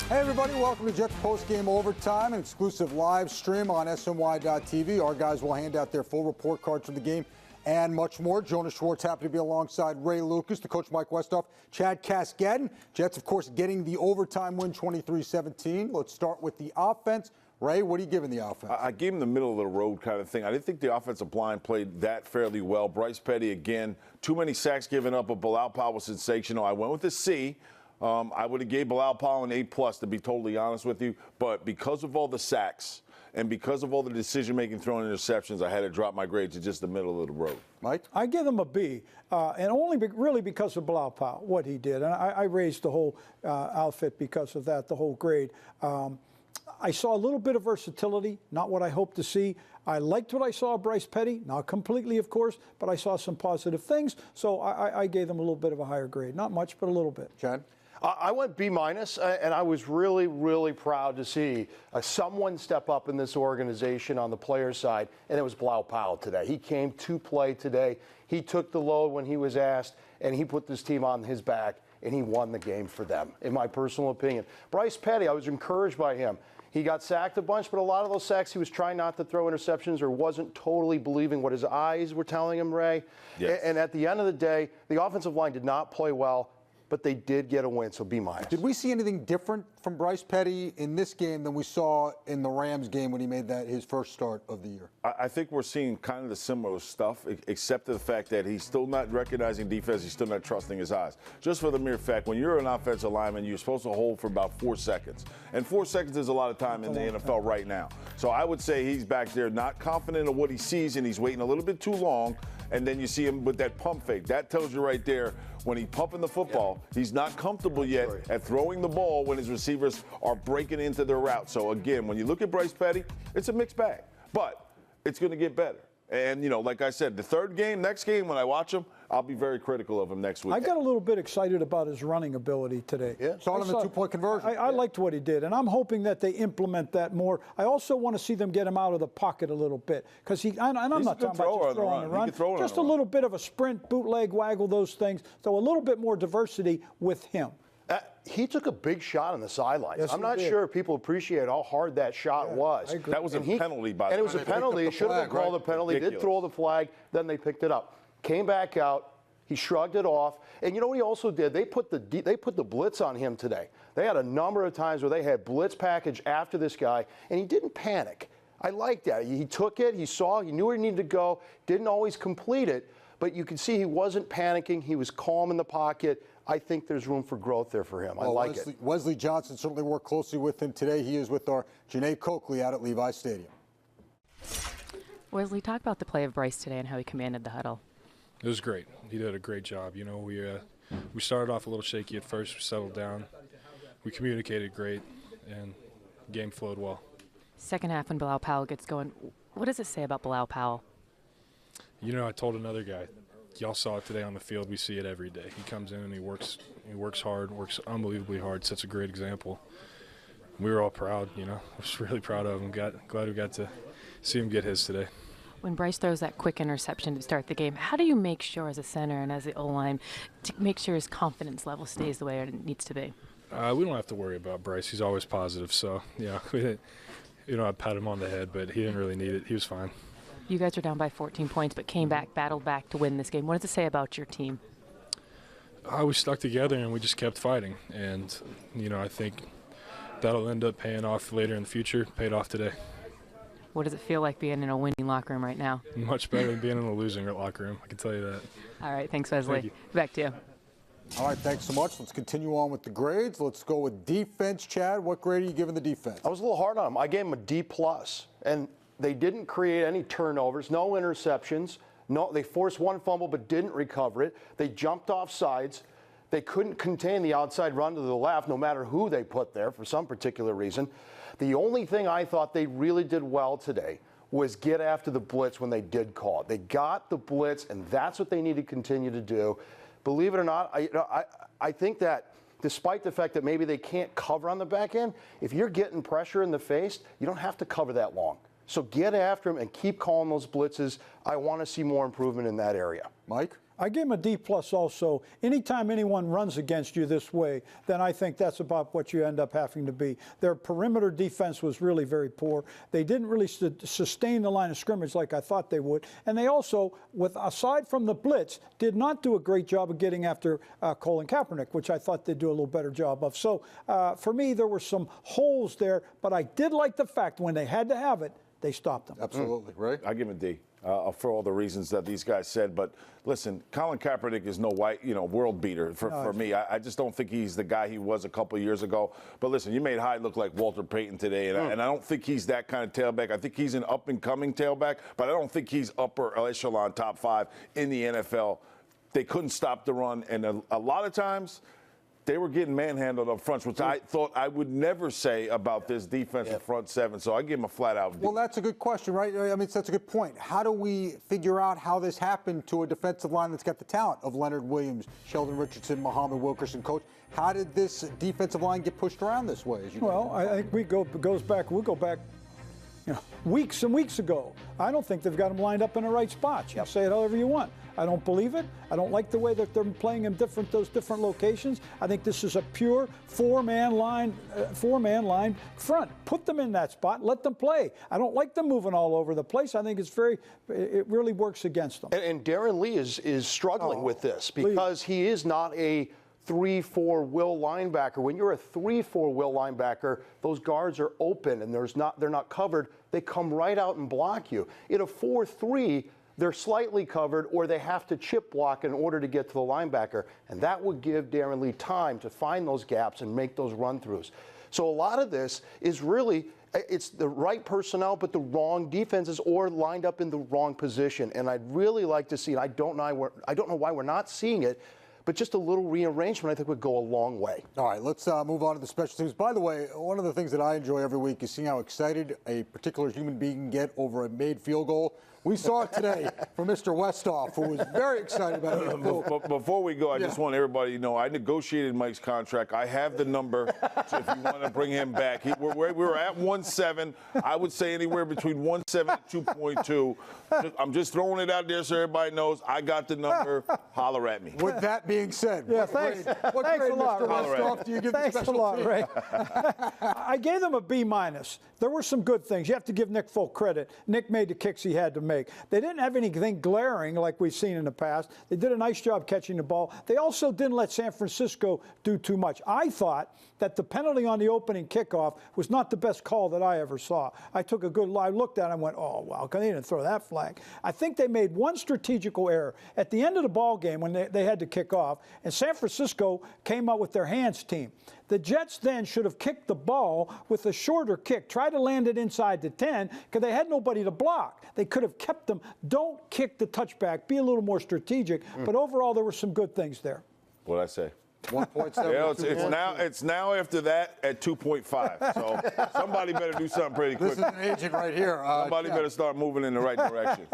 Hey everybody, welcome to Jets Post-Game Overtime, an exclusive live stream on SNY.TV. Our guys will hand out their full report cards from the game and much more. Jonas Schwartz happy to be alongside Ray Lucas, the coach Mike Westhoff, Chad Cascadden. Jets, of course, getting the overtime win 23-17. Let's start with the offense. Ray, what are you giving the offense? I gave him the middle of the road kind of thing. I didn't think the offensive line played that fairly well. Bryce Petty, again, too many sacks given up, but Bilal Powell was sensational. I went with a C. I would have gave Bilal Powell an A+, to be totally honest with you. But because of all the sacks and because of all the decision-making throwing interceptions, I had to drop my grade to just the middle of the road. Mike? I give him a B, and only really because of Bilal Powell, what he did. And I raised the whole outfit because of that, the whole grade. I saw a little bit of versatility, not what I hoped to see. I liked what I saw of Bryce Petty, not completely, of course, but I saw some positive things. So I gave them a little bit of a higher grade. Not much, but a little bit. Chad? I went B-, and I was really, really proud to see someone step up in this organization on the player side, and it was Bilal Powell today. He came to play today. He took the load when he was asked, and he put this team on his back, and he won the game for them, in my personal opinion. Bryce Petty, I was encouraged by him. He got sacked a bunch, but a lot of those sacks he was trying not to throw interceptions or wasn't totally believing what his eyes were telling him, Ray. Yes. And at the end of the day, the offensive line did not play well, but they did get a win, so B-. Did we see anything different from Bryce Petty in this game than we saw in the Rams game when he made that his first start of the year? I think we're seeing kind of the similar stuff, except for the fact that he's still not recognizing defense. He's still not trusting his eyes. Just for the mere fact, when you're an offensive lineman, you're supposed to hold for about 4 seconds. And 4 seconds is a lot of time in the NFL right now. So I would say he's back there not confident of what he sees, and he's waiting a little bit too long. And then you see him with that pump fake. That tells you right there, when he's pumping the football, he's not comfortable yet at throwing the ball when his receivers are breaking into their route. So, again, when you look at Bryce Petty, it's a mixed bag. But it's going to get better. And, you know, like I said, the next game, when I watch him, I'll be very critical of him next week. I got a little bit excited about his running ability today. Yeah. Saw him in the two-point conversion. I liked what he did, and I'm hoping that they implement that more. I also want to see them get him out of the pocket a little bit, because I'm not talking about just throwing on the run. Just a little bit of a sprint, bootleg, waggle, those things. So a little bit more diversity with him. He took a big shot on the sidelines. Yes, I'm not sure if people appreciate how hard that shot was. That was a penalty, by the way. And it was a penalty. It should have been called a penalty. Ridiculous. Did throw the flag. Then they picked it up. Came back out. He shrugged it off. And you know what he also did? They put the blitz on him today. They had a number of times where they had blitz package after this guy, and he didn't panic. I like that. He took it. He saw. He knew where he needed to go. Didn't always complete it, but you could see he wasn't panicking. He was calm in the pocket. I think there's room for growth there for him. I like it. Wesley Johnson certainly worked closely with him today. He is with our Janae Coakley out at Levi Stadium. Wesley, talk about the play of Bryce today and how he commanded the huddle. It was great. He did a great job. You know, we started off a little shaky at first. We settled down. We communicated great, and the game flowed well. Second half, when Bilal Powell gets going, what does it say about Bilal Powell? You know, I told another guy, y'all saw it today on the field. We see it every day. He comes in and he works hard, works unbelievably hard, sets a great example. We were all proud, you know. I was really proud of him. Glad we got to see him get his today. When Bryce throws that quick interception to start the game, how do you make sure as a center and as the O-line to make sure his confidence level stays the way it needs to be? We don't have to worry about Bryce. He's always positive. So, yeah, I'd pat him on the head, but he didn't really need it. He was fine. You guys are down by 14 points, but came back, battled back to win this game. What does it say about your team? We stuck together and we just kept fighting. And, you know, I think that'll end up paying off later in the future. Paid off today. What does it feel like being in a winning locker room right now? Much better than being in a losing locker room, I can tell you that. All right, thanks, Wesley. Thank you. Back to you. All right, thanks so much. Let's continue on with the grades. Let's go with defense. Chad, what grade are you giving the defense? I was a little hard on him. I gave him a D+. And they didn't create any turnovers, no interceptions. No, they forced one fumble but didn't recover it. They jumped off sides. They couldn't contain the outside run to the left, no matter who they put there for some particular reason. The only thing I thought they really did well today was get after the blitz when they did call it. They got the blitz, and that's what they need to continue to do. Believe it or not, I think that despite the fact that maybe they can't cover on the back end, if you're getting pressure in the face, you don't have to cover that long. So get after them and keep calling those blitzes. I want to see more improvement in that area. Mike? I gave him a D+ also. Anytime anyone runs against you this way, then I think that's about what you end up having to be. Their perimeter defense was really very poor. They didn't really sustain the line of scrimmage like I thought they would. And they also, aside from the blitz, did not do a great job of getting after Colin Kaepernick, which I thought they'd do a little better job of. So for me, there were some holes there, but I did like the fact when they had to have it, they stopped them. Absolutely, right? I give him a D. For all the reasons that these guys said. But listen, Colin Kaepernick is no world beater for me. I just don't think he's the guy he was a couple of years ago. But listen, you made Hyde look like Walter Payton today, and I don't think he's that kind of tailback. I think he's an up-and-coming tailback, but I don't think he's upper echelon top 5 in the NFL. They couldn't stop the run, and a lot of times they were getting manhandled up front, which I thought I would never say about this defensive front seven. So I give him a flat-out D. Well, that's a good question, right? I mean, that's a good point. How do we figure out how this happened to a defensive line that's got the talent of Leonard Williams, Sheldon Richardson, Muhammad Wilkerson? Coach, how did this defensive line get pushed around this way? Well, I think we'll go back weeks and weeks ago. I don't think they've got them lined up in the right spots. You say it however you want. I don't believe it. I don't like the way that they're playing in those different locations. I think this is a pure four-man line front. Put them in that spot. Let them play. I don't like them moving all over the place. I think it really works against them. And Darren Lee is struggling with this because he is not a 3-4 will linebacker. When you're a 3-4 will linebacker, those guards are open and they're not covered. They come right out and block you. In a 4-3, they're slightly covered or they have to chip block in order to get to the linebacker. And that would give Darren Lee time to find those gaps and make those run-throughs. So a lot of this is really, it's the right personnel, but the wrong defenses or lined up in the wrong position. And I'd really like to see, and I don't know why we're not seeing it, but just a little rearrangement I think would go a long way. All right, let's move on to the special teams. By the way, one of the things that I enjoy every week is seeing how excited a particular human being can get over a made field goal. We saw it today from Mr. Westhoff, who was very excited about it. Before we go, I just want everybody to know I negotiated Mike's contract. I have the number, so if you want to bring him back. We were at 1.7. I would say anywhere between 1.7 and 2.2. I'm just throwing it out there so everybody knows I got the number. Holler at me. With that being said, thanks. What Thanks grade, a lot, Mr. Ray. Westhoff, do you give Thanks the special a lot, team? Ray. I gave them a B-. There were some good things. You have to give Nick full credit. Nick made the kicks he had to make. They didn't have anything glaring like we've seen in the past. They did a nice job catching the ball. They also didn't let San Francisco do too much. I thought that the penalty on the opening kickoff was not the best call that I ever saw. I looked at it and went, oh, wow, they didn't throw that flag. I think they made one strategical error. At the end of the ball game when they had to kick off, and San Francisco came out with their hands team. The Jets then should have kicked the ball with a shorter kick, try to land it inside the 10, because they had nobody to block. They could have kept them. Don't kick the touchback. Be a little more strategic. But overall, there were some good things there. What'd I say? 1.7. Yeah, it's now after that at 2.5. So somebody better do something pretty quick. This is an agent right here. Somebody better start moving in the right direction.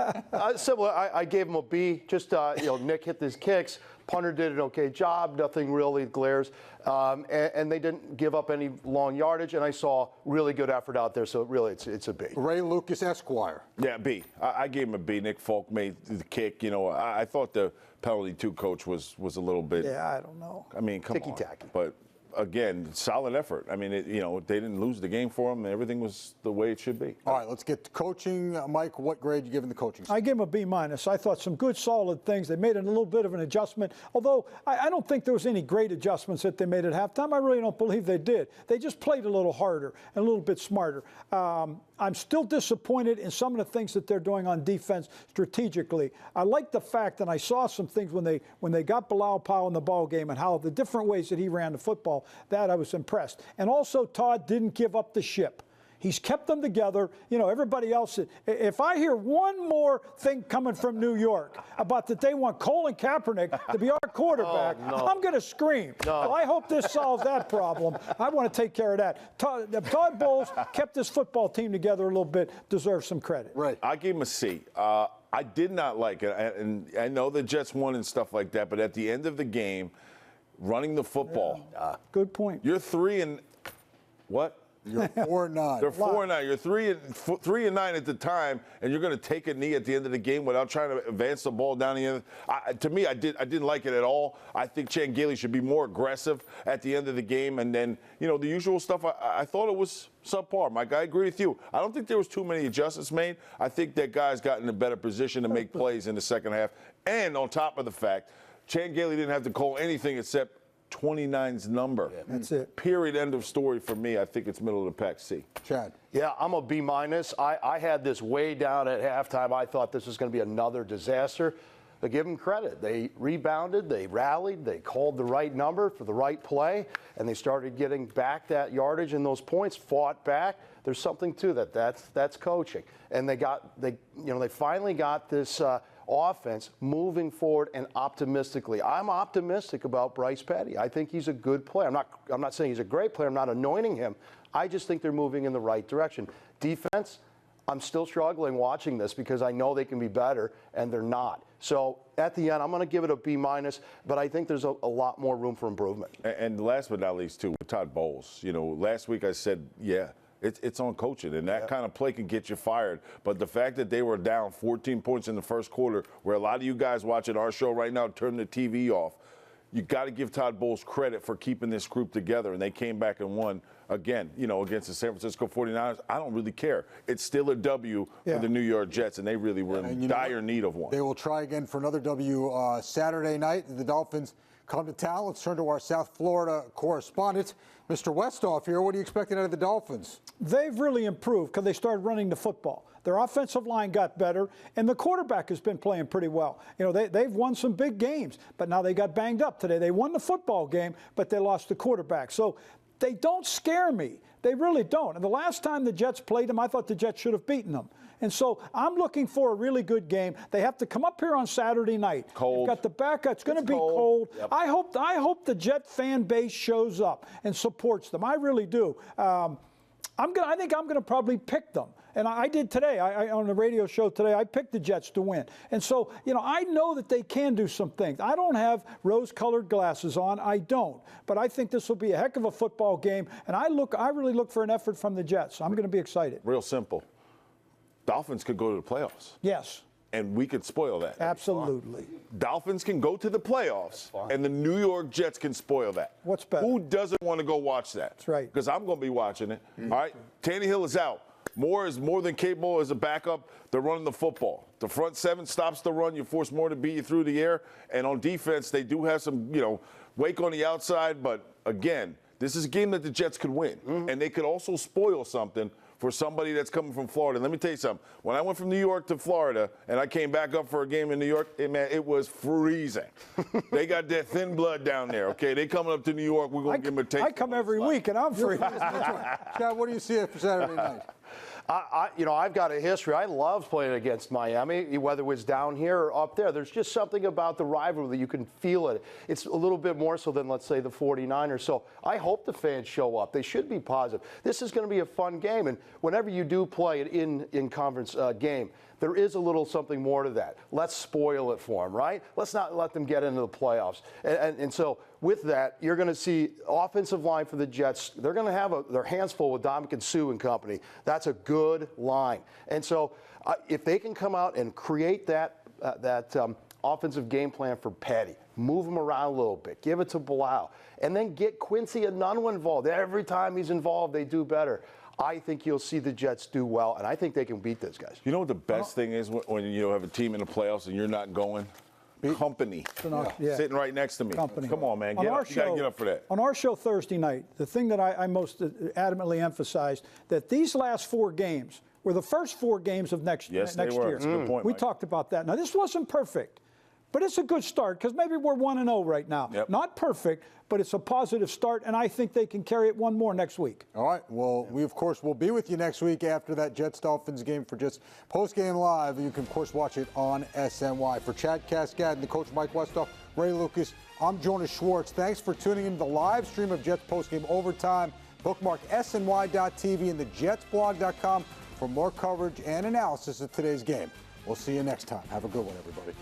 Similar, I gave him a B. Just Nick hit his kicks. Punter did an okay job. Nothing really glares, and they didn't give up any long yardage. And I saw really good effort out there. So really, it's a B. Ray Lucas Esquire. Yeah, B. I gave him a B. Nick Folk made the kick. I thought the penalty two coach was a little bit. Yeah, I don't know. I mean, come on. Ticky-tacky. But again, solid effort. I mean, they didn't lose the game for them. Everything was the way it should be. All right, let's get to coaching. Mike, what grade you giving the coaching staff? I give them a B-. I thought some good, solid things. They made a little bit of an adjustment, although I don't think there was any great adjustments that they made at halftime. I really don't believe they did. They just played a little harder and a little bit smarter. I'm still disappointed in some of the things that they're doing on defense strategically. I like the fact that I saw some things when they got Bilal Powell in the ball game and how the different ways that he ran the football, that I was impressed. And also Todd didn't give up the ship. He's kept them together. Everybody else. If I hear one more thing coming from New York about that they want Colin Kaepernick to be our quarterback, I'm going to scream. No. So I hope this solves that problem. I want to take care of that. Todd Bowles kept this football team together a little bit, deserves some credit. Right. I gave him a C. I did not like it. And I know the Jets won and stuff like that, but at the end of the game, running the football. Good point. You're 3 and what? You're 4-9. They're 4-9. You're 3-9 at the time, and you're going to take a knee at the end of the game without trying to advance the ball down the end. To me, I didn't like it at all. I think Chad Cascadden should be more aggressive at the end of the game, and then the usual stuff. I thought it was subpar. Mike, I agree with you. I don't think there was too many adjustments made. I think that guys got in a better position to make plays in the second half, and on top of the fact, Chad Cascadden didn't have to call anything except 29's number. Yeah, that's it. Period. End of story for me. I think it's middle of the pack C. Chad. Yeah, I'm a B-. I had this way down at halftime. I thought this was going to be another disaster. But give them credit. They rebounded, they rallied, they called the right number for the right play, and they started getting back that yardage and those points, fought back. There's something to that. That's coaching. And they finally got this offense moving forward and optimistically. I'm optimistic about Bryce Petty. I think he's a good player. I'm not saying he's a great player. I'm not anointing him. I just think they're moving in the right direction. Defense, I'm still struggling watching this because I know they can be better, and they're not. So at the end, I'm going to give it a B-, but I think there's a lot more room for improvement. And last but not least, too, with Todd Bowles. Last week I said, it's on coaching, and that kind of play can get you fired. But the fact that they were down 14 points in the first quarter, where a lot of you guys watching our show right now turn the TV off, you got to give Todd Bowles credit for keeping this group together, and they came back and won again, against the San Francisco 49ers. I don't really care. It's still a W for the New York Jets, and they really were in dire need of one. They will try again for another W Saturday night. The Dolphins come to town. Let's turn to our South Florida correspondent, Mr. Westhoff here. What are you expecting out of the Dolphins? They've really improved because they started running the football. Their offensive line got better, and the quarterback has been playing pretty well. They've won some big games, but now they got banged up today. They won the football game, but they lost the quarterback. So they don't scare me. They really don't. And the last time the Jets played them, I thought the Jets should have beaten them. And so I'm looking for a really good game. They have to come up here on Saturday night. Cold. They've got the backup. It's going to be cold. Yep. I hope the Jet fan base shows up and supports them. I really do. I think I'm going to probably pick them. And I did today. On the radio show today, I picked the Jets to win. And so, I know that they can do some things. I don't have rose-colored glasses on. I don't. But I think this will be a heck of a football game. And I really look for an effort from the Jets. I'm going to be excited. Real simple. Dolphins could go to the playoffs. Yes. And we could spoil that. Absolutely. Dolphins can go to the playoffs, and the New York Jets can spoil that. What's better? Who doesn't want to go watch that? That's right. Because I'm going to be watching it. All right? Tannehill is out. Moore is more than capable as a backup. They're running the football. The front seven stops the run. You force Moore to beat you through the air. And on defense, they do have some, Wake on the outside. But, again, this is a game that the Jets could win. And they could also spoil something for somebody that's coming from Florida. Let me tell you something. When I went from New York to Florida and I came back up for a game in New York, it was freezing. They got that thin blood down there, okay? They coming up to New York. We're going to give them a taste. I come every week, and I'm freezing. Chad, what do you see for Saturday night? I've got a history. I love playing against Miami, whether it was down here or up there. There's just something about the rivalry that you can feel it. It's a little bit more so than, let's say, the 49ers. So I hope the fans show up. They should be positive. This is going to be a fun game. And whenever you do play an in-conference game, there is a little something more to that. Let's spoil it for them, right? Let's not let them get into the playoffs. And so with that, you're going to see offensive line for the Jets. They're going to have their hands full with Dominican Sue and company. That's a good line. And so if they can come out and create that offensive game plan for Petty, move him around a little bit, give it to Bilal, and then get Quincy Enunwa involved. Every time he's involved, they do better. I think you'll see the Jets do well, and I think they can beat those guys. You know what the best thing is when you have a team in the playoffs and you're not going? Company. Yeah. Sitting right next to me. Company. Come on, man. You got to get up for that. On our show Thursday night, the thing that I most adamantly emphasized, that these last 4 games were the first 4 games of next year. That's a good point, We Mike. talked about that. Now, this wasn't perfect, but it's a good start because maybe we're 1-0 right now. Yep. Not perfect, but it's a positive start, and I think they can carry it one more next week. All right. Well, we, of course, will be with you next week after that Jets-Dolphins game for just post-game live. You can, of course, watch it on SNY. For Chad Cascadden, the coach Mike Westhoff, Ray Lucas, I'm Jonas Schwartz. Thanks for tuning in to the live stream of Jets post-game overtime. Bookmark SNY.TV and thejetsblog.com for more coverage and analysis of today's game. We'll see you next time. Have a good one, everybody.